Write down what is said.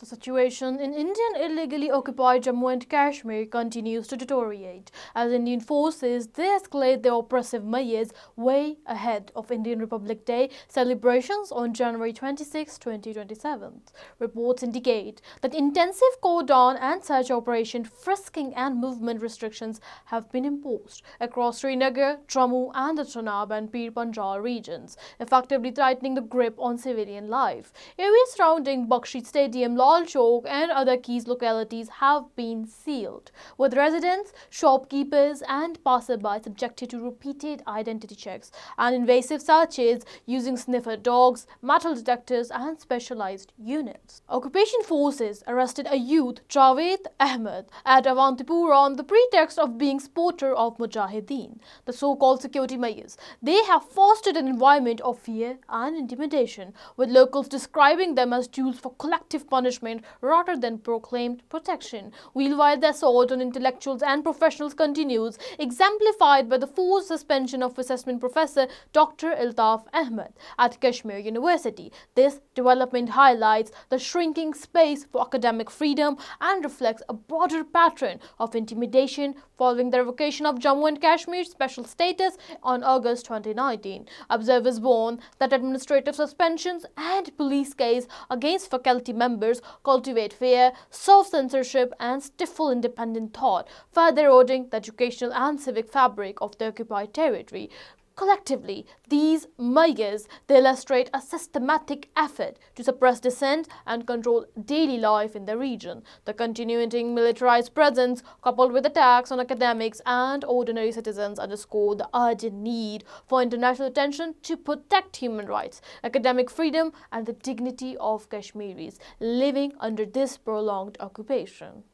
The situation in Indian illegally occupied Jammu and Kashmir continues to deteriorate as Indian forces de-escalate their oppressive measures way ahead of Indian Republic Day celebrations on January 26, 2027. Reports indicate that intensive cordon and search operation, frisking and movement restrictions have been imposed across Srinagar, Jammu and the Chenab and Pir Panjal regions, effectively tightening the grip on civilian life. Areas surrounding Bakshi Stadium, Lal Chowk and other key localities have been sealed, with residents, shopkeepers and passersby subjected to repeated identity checks and invasive searches using sniffer dogs, metal detectors and specialized units. Occupation forces arrested a youth, Javed Ahmed, at Avantipur on the pretext of being supporter of Mujahideen, the so-called security measures. They have fostered an environment of fear and intimidation, with locals describing them as tools for collective punishment rather than proclaimed protection. Meanwhile, the assault on intellectuals and professionals continues, exemplified by the forced suspension of assessment professor Dr. Altaf Ahmed at Kashmir University. This development highlights the shrinking space for academic freedom and reflects a broader pattern of intimidation following the revocation of Jammu and Kashmir's special status on August 2019. Observers warn that administrative suspensions and police case against faculty members cultivate fear, self-censorship and stifle independent thought, further eroding the educational and civic fabric of the occupied territory. Collectively, these measures illustrate a systematic effort to suppress dissent and control daily life in the region. The continuing militarized presence, coupled with attacks on academics and ordinary citizens, underscore the urgent need for international attention to protect human rights, academic freedom, and the dignity of Kashmiris living under this prolonged occupation.